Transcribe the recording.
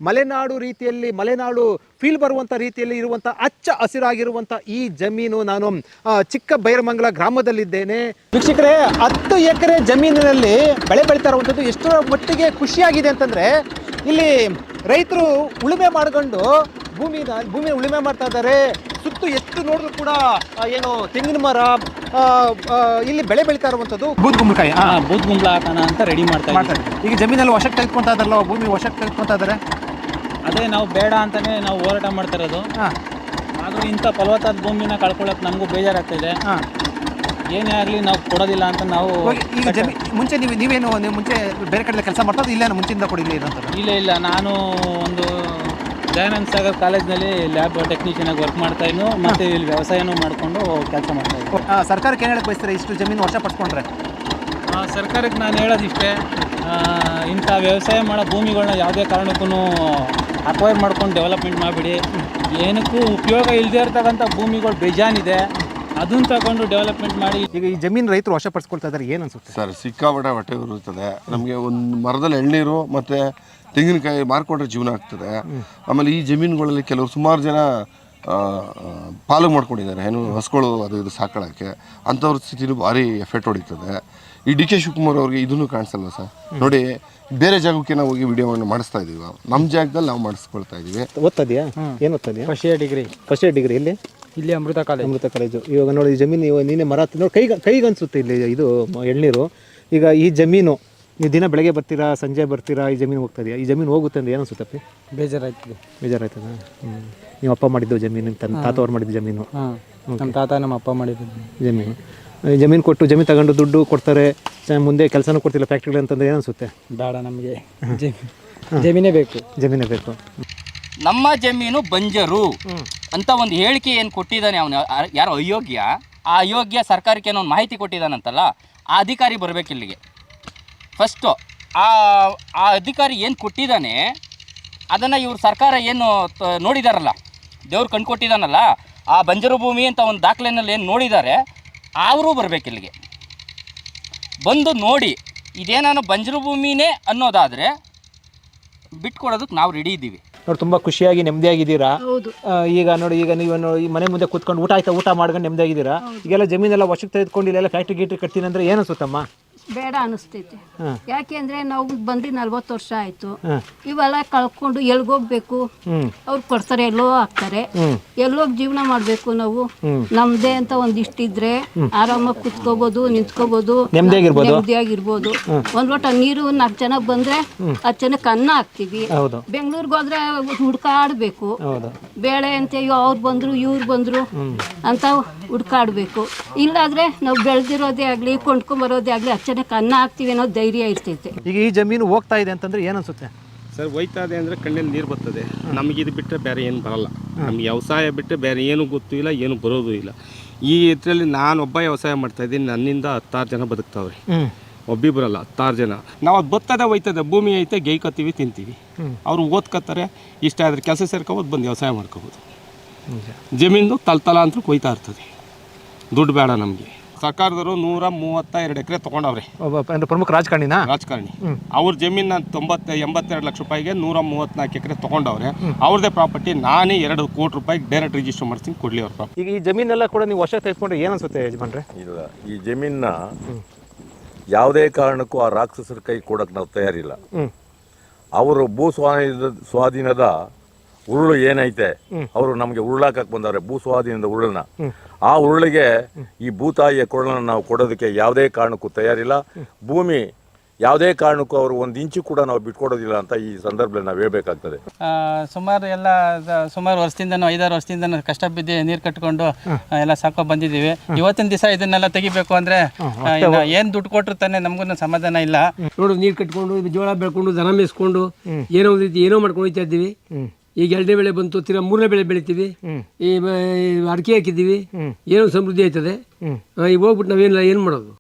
ಮಲೆನಾಡು ರೀತಿಯಲ್ಲಿ ಮಲೆನಾಡು ಫೀಲ್ ಬರುವಂಥ ರೀತಿಯಲ್ಲಿ ಇರುವಂಥ ಹಚ್ಚ ಹಸಿರಾಗಿರುವಂಥ ಈ ಜಮೀನು ನಾನು ಚಿಕ್ಕ ಬೈರಮಂಗಲ ಗ್ರಾಮದಲ್ಲಿದ್ದೇನೆ. ವೀಕ್ಷಕರೇ, 10 ಎಕರೆ ಜಮೀನಿನಲ್ಲಿ ಬೆಳೆ ಬೆಳೀತಾ ಇರುವಂಥದ್ದು ಎಷ್ಟರ ಮಟ್ಟಿಗೆ ಖುಷಿಯಾಗಿದೆ ಅಂತಂದರೆ, ಇಲ್ಲಿ ರೈತರು ಉಳುಮೆ ಮಾಡ್ಕೊಂಡು ಭೂಮಿನ ಉಳುಮೆ ಮಾಡ್ತಾ ಇದ್ದಾರೆ. ಸುತ್ತು ಎಷ್ಟು ನೋಡಿದ್ರು ಕೂಡ ಏನು ತೆಂಗಿನ ಮರ, ಇಲ್ಲಿ ಬೆಳೆ ಬೆಳೀತಾ ಇರುವಂಥದ್ದು ಬೂದ್ಗುಂಬಳಕಾಯಿ. ಬೂದ್ಗುಂಬಳ ಹಾಕೋಣ ಅಂತ ರೆಡಿ ಮಾಡ್ತಾ ಇದ್ದಾರೆ. ಈಗ ಜಮೀನಲ್ಲಿ ವಶಕ್ಕೆ ತೆಗೆದುಕೊಳ್ತಾ ಇದ್ದಾರಲ್ಲ, ಭೂಮಿ ವಶಕ್ಕೆ ತೆಗೆದುಕೊಳ್ತಾ ಇದ್ದಾರೆ. ಅದೇ ನಾವು ಬೇಡ ಅಂತಾನೆ ನಾವು ಹೋರಾಟ ಮಾಡ್ತಾ ಇರೋದು. ಆದರೂ ಇಂಥ ಫಲವತ್ತಾದ ಭೂಮಿನ ಕಳ್ಕೊಳ್ಳೋಕೆ ನಮಗೂ ಬೇಜಾರಾಗ್ತಿದೆ. ಏನೇ ಆಗಲಿ ನಾವು ಕೊಡೋದಿಲ್ಲ ಅಂತ ನಾವು ಈಗ ಮುಂಚೆ ನೀವೇನು ಮುಂಚೆ ಬೇರೆ ಕಡೆ ಕೆಲಸ ಮಾಡ್ತಾ ಇಲ್ಲ, ಮುಂಚೆಯಿಂದ ಕೊಡಿಲ್ಲ ಏನಂತ? ಇಲ್ಲ, ನಾನು ಒಂದು ದಯಾನಂದ ಸಾಗರ್ ಕಾಲೇಜ್ನಲ್ಲಿ ಲ್ಯಾಬ್ ಟೆಕ್ನಿಷಿಯನ್ ಆಗಿ ವರ್ಕ್ ಮಾಡ್ತಾ ಇನ್ನು ಮತ್ತೆ ಇಲ್ಲಿ ವ್ಯವಸಾಯನೂ ಮಾಡಿಕೊಂಡು ಕೆಲಸ ಮಾಡ್ತಾ ಇದ್ದೀನಿ. ಸರ್ಕಾರಕ್ಕೆ ಏನು ಹೇಳಕ್ಕೆ ಬಯಸ್ತಾರೆ ಇಷ್ಟು ಜಮೀನು ವರ್ಷ ಪಡ್ಸ್ಕೊಂಡ್ರೆ? ಸರ್ಕಾರಕ್ಕೆ ನಾನು ಹೇಳೋದಿಷ್ಟೇ, ಇಂಥ ವ್ಯವಸಾಯ ಮಾಡೋ ಭೂಮಿಗಳನ್ನ ಯಾವುದೇ ಕಾರಣಕ್ಕೂ ಅಕ್ವೈರ್ ಮಾಡ್ಕೊಂಡು ಡೆವಲಪ್ಮೆಂಟ್ ಮಾಡಿಬಿಡಿ. ಏನಕ್ಕೂ ಉಪಯೋಗ ಇಲ್ಲದೇ ಇರ್ತಕ್ಕಂಥ ಭೂಮಿಗಳು ಬೇಜಾನಿದೆ, ಅದನ್ನು ತಗೊಂಡು ಡೆವಲಪ್ಮೆಂಟ್ ಮಾಡಿ. ಈಗ ಈ ಜಮೀನು ರೈತರು ವಶಪಡಿಸ್ಕೊಳ್ತಾ ಇದ್ದಾರೆ, ಏನು ಅನ್ಸುತ್ತೆ ಸರ್? ಸಿಕ್ಕಾಪಟ್ಟೆ ಹೊಟ್ಟೆ ಇರುತ್ತದೆ ನಮಗೆ. ಒಂದು ಮರದಲ್ಲಿ ಎಳ್ನೀರು ಮತ್ತು ತೆಂಗಿನಕಾಯಿ ಮಾರ್ಕೊಂಡ್ರೆ ಜೀವನ ಆಗ್ತದೆ. ಆಮೇಲೆ ಈ ಜಮೀನುಗಳಲ್ಲಿ ಕೆಲವರು ಸುಮಾರು ಜನ ಪಾಲು ಮಾಡ್ಕೊಂಡಿದ್ದಾರೆ, ಏನು ಹಸುಗಳು ಅದು ಇದು ಸಾಕೊಳ್ಳೋಕ್ಕೆ. ಅಂಥವ್ರ ಸ್ಥಿತಿನೂ ಭಾರಿ ಎಫೆಕ್ಟ್ ಹೊಡಿತದೆ. ಈ ಡಿ ಕೆ ಶಿವಕುಮಾರ್ ಅವ್ರಿಗೆ ಇದನ್ನು ಕಾಣಿಸಲ್ಲ ಸರ್. ನೋಡಿ, ಬೇರೆ ಜಾಗಕ್ಕೆ ನಾವು ಹೋಗಿ ವಿಡಿಯೋವನ್ನು ಮಾಡಿಸ್ತಾ ಇದ್ದೀವಿ, ನಮ್ಮ ಜಾಗದಲ್ಲಿ ನಾವು ಮಾಡಿಸ್ಕೊಳ್ತಾ ಇದ್ದೀವಿ. ಓದ್ತದ್ಯಾ? ಏನು ಓದ್ತದ್ಯಾ? ಫಸ್ಟ್ ಇಯರ್ ಡಿಗ್ರಿ ಇಲ್ಲಿ ಅಮೃತ ಕಾಲೇಜು. ಇವಾಗ ನೋಡಿ, ಈ ಜಮೀನು ಇವಾಗ ನೀನೇ ಮರ ನೋಡಿ ಕೈಗೆ ಅನಿಸುತ್ತೆ ಇಲ್ಲಿ ಇದು ಎಳ್ನೀರು. ಈಗ ಈ ಜಮೀನು ನೀವು ದಿನ ಬೆಳಗ್ಗೆ ಬರ್ತೀರಾ, ಸಂಜೆ ಬರ್ತೀರಾ, ಈ ಜಮೀನು ಹೋಗ್ತಾ ಇದೆಯಾ? ಈ ಜಮೀನು ಹೋಗುತ್ತೆ ಅಂದ್ರೆ ಏನು ಅನ್ಸುತ್ತಪ್ಪಿ? ಬೇಜಾರಾಯ್ತದ? ನೀವು ಅಪ್ಪ ಮಾಡಿದ್ದು ಜಮೀನು, ತಾತ ಅವ್ರು ಮಾಡಿದ್ದು ಜಮೀನು? ನಮ್ಮ ತಾತ ನಮ್ಮ ಅಪ್ಪ ಮಾಡಿದ್ದು ಜಮೀನು. ಜಮೀನು ಕೊಟ್ಟು ಜಮೀನು ತಗೊಂಡು ದುಡ್ಡು ಕೊಡ್ತಾರೆ, ಮುಂದೆ ಕೆಲಸನೂ ಕೊಡ್ತಿಲ್ಲ ಫ್ಯಾಕ್ಟ್ರಿಗಳು ಅಂತಂದ್ರೆ ಏನು ಅನ್ಸುತ್ತೆ? ಬೇಡ, ನಮಗೆ ಜಮೀನೇ ಬೇಕು. ನಮ್ಮ ಜಮೀನು ಬಂಜರು ಅಂತ ಒಂದು ಹೇಳಿಕೆ ಏನು ಕೊಟ್ಟಿದ್ದಾನೆ ಅವನು, ಯಾರೋ ಅಯೋಗ್ಯ. ಆ ಅಯೋಗ್ಯ ಸರ್ಕಾರಕ್ಕೆ ಏನೋ ಒಂದು ಮಾಹಿತಿ ಕೊಟ್ಟಿದ್ದಾನಂತಲ್ಲ, ಆ ಅಧಿಕಾರಿ ಬರಬೇಕು ಇಲ್ಲಿಗೆ ಫಸ್ಟು. ಆ ಅಧಿಕಾರಿ ಏನು ಕೊಟ್ಟಿದ್ದಾನೆ ಅದನ್ನು ಇವ್ರು ಸರ್ಕಾರ ಏನು ನೋಡಿದಾರಲ್ಲ, ದೇವ್ರು ಕಣ್ಣು ಕೊಟ್ಟಿದ್ದಾನಲ್ಲ, ಆ ಬಂಜರು ಭೂಮಿ ಅಂತ ಒಂದು ದಾಖಲೆನಲ್ಲಿ ಏನು ನೋಡಿದ್ದಾರೆ ಅವರು ಬರಬೇಕು ಇಲ್ಲಿಗೆ. ಬಂದು ನೋಡಿ, ಇದೇನಾನು ಬಂಜರು ಭೂಮಿನೇ ಅನ್ನೋದಾದರೆ ಬಿಟ್ಕೊಡೋದಕ್ಕೆ ನಾವು ರೆಡಿ ಇದ್ದೀವಿ. ನೋಡಿ, ತುಂಬ ಖುಷಿಯಾಗಿ ನೆಮ್ಮದಿಯಾಗಿದ್ದೀರಾ. ಈಗ ನೋಡಿ, ಈಗ ನೀವು ಈ ಮನೆ ಮುಂದೆ ಕೂತ್ಕೊಂಡು ಊಟ ಮಾಡ್ಕೊಂಡು ನೆಮ್ಮದಿಯಾಗಿದ್ದೀರಾ. ಈಗೆಲ್ಲ ಜಮೀನೆಲ್ಲ ವಶಕ್ಕೆ ತೆಗೆದುಕೊಂಡು ಇಲ್ಲೆಲ್ಲ ಫ್ಯಾಕ್ಟ್ರಿ ಕಟ್ತೀನಿ ಅಂದರೆ ಏನು ಅನ್ಸುತ್ತಮ್ಮ? ಬೇಡ ಅನಿಸ್ತೈತೆ. ಯಾಕೆಂದ್ರೆ ನಾವು ಬಂದು 40 ವರ್ಷ ಆಯ್ತು. ಇವೆಲ್ಲ ಕಳ್ಕೊಂಡು ಎಲ್ಗೋಗ್ಬೇಕು? ಅವ್ರು ಕೊಡ್ತಾರೆ, ಎಲ್ಲೋ ಹಾಕ್ತಾರೆ, ಎಲ್ಲೋಗಿ ಜೀವನ ಮಾಡ್ಬೇಕು ನಾವು. ನಮ್ದೇ ಅಂತ ಒಂದಿಷ್ಟಿದ್ರೆ ಆರಾಮಾಗಿ ಕುತ್ಕೋಬಹುದು, ನಿಂತ್ಕೋಬಹುದು, ನೆಮ್ಮದಿಯಾಗಿರ್ಬೋದು. ಒಂದ್ ಲೋಟ ನೀರು 4 ಜನ ಬಂದ್ರೆ 10 ಜನಕ್ಕೆ ಅನ್ನ ಹಾಕ್ತಿವಿ. ಬೆಂಗಳೂರಿಗೆ ಹೋದ್ರೆ ಹುಡ್ಕಾಡ್ಬೇಕು, ಬೇಳೆ ಅಂತ ಅವ್ರು ಬಂದ್ರು ಇವ್ರು ಬಂದ್ರು ಅಂತ ಹುಡ್ಕಾಡ್ಬೇಕು. ಇಲ್ಲಾದ್ರೆ ನಾವು ಬೆಳೆದಿರೋದೇ ಆಗ್ಲಿ ಕೊಂಡ್ಕೊಂಬರೋದೇ ಆಗ್ಲಿ 10 ಜನಕ್ಕೆ ಅನ್ನ ಹಾಕ್ತಿವಿ ಅನ್ನೋ ಧೈರ್ಯ ಇರ್ತೈತೆ. ಈಗ ಈ ಜಮೀನು ಹೋಗ್ತಾ ಇದೆ ಅಂತಂದ್ರೆ ಏನು ಅನ್ಸುತ್ತೆ ಸರ್? ಹೋಯ್ತಾ ಇದೆ ಅಂದರೆ ಕಣ್ಣಲ್ಲಿ ನೀರು ಬರ್ತದೆ. ನಮಗೆ ಇದು ಬಿಟ್ಟರೆ ಬೇರೆ ಏನು ಬರಲ್ಲ. ನಮಗೆ ವ್ಯವಸಾಯ ಬಿಟ್ಟರೆ ಬೇರೆ ಏನೂ ಗೊತ್ತೂ ಇಲ್ಲ, ಏನು ಬರೋದು ಇಲ್ಲ. ಈ ಇದರಲ್ಲಿ ನಾನೊಬ್ಬ ವ್ಯವಸಾಯ ಮಾಡ್ತಾಯಿದ್ದೀನಿ, ನನ್ನಿಂದ 10 ಜನ ಬದುಕ್ತಾವ್ರಿ. ಒಬ್ಬಿಬ್ಬರಲ್ಲ, 10 ಜನ. ನಾವು ಅದು ಬರ್ತದೆ ಹೋಯ್ತದೆ, ಭೂಮಿ ಐತೆ, ಗೈಕೋತೀವಿ, ತಿಂತೀವಿ. ಅವರು ಓದ್ಕೋತಾರೆ, ಇಷ್ಟ ಆದರೆ ಕೆಲಸ ಸೇರ್ಕೊಬೋದು, ಬಂದು ವ್ಯವಸಾಯ ಮಾಡ್ಕೋಬೋದು. ಜಮೀನು ತಲತಲ ಅಂತ ಹೋಯ್ತಾ ಇರ್ತದೆ. ದುಡ್ಡು ಬೇಡ ನಮಗೆ. ಸರ್ಕಾರದವರು 132 ಎಕರೆ ತೊಗೊಂಡವ್ರೆ. ಪ್ರಮುಖ ರಾಜಕಾರಣಿ ಅವ್ರ ಜಮೀನ 82 ಲಕ್ಷ ರೂಪಾಯಿಗೆ 134 ಎಕರೆ ತೊಗೊಂಡವ್ರೆ. ಅವ್ರದೇ ಪ್ರಾಪರ್ಟಿ. ನಾನೇ 2 ಕೋಟಿ ರೂಪಾಯಿಗೆ ಡೈರೆಕ್ಟ್ ರಿಜಿಸ್ಟರ್ ಮಾಡ್ತೀನಿ, ಕೊಡ್ಲಿ ಅವ್ರ ಪ್ರಾಪರ್ಟಿ. ಈಗ ಈ ಜಮೀನೆಲ್ಲ ಕೂಡ ನೀವು ವಶ ತೆಗೆದುಕೊಂಡ್ರೆ ಏನು ಅನ್ಸುತ್ತೆ ಯಜಮಾನ್ರೆ? ಇಲ್ಲ, ಈ ಜಮೀನ ಯಾವುದೇ ಕಾರಣಕ್ಕೂ ಆ ರಾಕ್ಷಸರ ಕೈ ಕೊಡಕ್ಕೆ ನಾವು ತಯಾರಿಲ್ಲ. ಅವರು ಸ್ವಾಧೀನದ ಉರುಳು ಏನೈತೆ, ಅವರು ನಮಗೆ ಉರುಳಾಕಕ್ಕೆ ಬಂದವ್ರೆ, ಸ್ವಾಧೀನದ ಉರುಳನ್ನ. ಆ ಉರುಳಿಗೆ ಈ ಭೂತಾಯಿಯ ಕೊರಳನ್ನು ನಾವು ಕೊಡೋದಕ್ಕೆ ಯಾವುದೇ ಕಾರಣಕ್ಕೂ ತಯಾರಿಲ್ಲ. ಭೂಮಿ ಯಾವುದೇ ಕಾರಣಕ್ಕೂ ಅವರು 1 ಇಂಚು ಕೂಡ ನಾವು ಬಿಟ್ಕೊಡೋದಿಲ್ಲ ಅಂತ ಈ ಸಂದರ್ಭದಲ್ಲಿ ನಾವು ಹೇಳ್ಬೇಕಾಗ್ತದೆ. ಸುಮಾರು ವರ್ಷದಿಂದ 5-6 ವರ್ಷದಿಂದ ಕಷ್ಟ ಬಿದ್ದು ನೀರು ಕಟ್ಕೊಂಡು ಎಲ್ಲ ಸಾಕೋ ಬಂದಿದ್ದೀವಿ. ಇವತ್ತಿನ ದಿವಸ ಇದನ್ನೆಲ್ಲ ತೆಗಿಬೇಕು ಅಂದ್ರೆ ಏನು ದುಡ್ಡು ಕೊಟ್ಟರು ತಾನೆ ನಮಗೂ ಸಮಾಧಾನ ಇಲ್ಲ. ನೋಡು, ನೀರು ಕಟ್ಕೊಂಡು ಜೋಳ ಬೆಳ್ಕೊಂಡು ದನ ಮೇಯಿಸ್ಕೊಂಡು ಏನೋ ಮಾಡ್ಕೊಂಡು ಹೋಗ್ತಾ ಇದ್ದೀವಿ. ಈಗ 2ನೇ ಬೆಳೆ ಬಂತು, ತಿರ್ಗಾ 3ನೇ ಬೆಳೆ ಬೆಳಿತೀವಿ. ಈ ಅಡಿಕೆ ಹಾಕಿದ್ದೀವಿ, ಏನೋ ಸಮೃದ್ಧಿ ಆಯ್ತದೆ. ಈಗ ಹೋಗ್ಬಿಟ್ಟು ನಾವೇನಿಲ್ಲ, ಏನು ಮಾಡೋದು?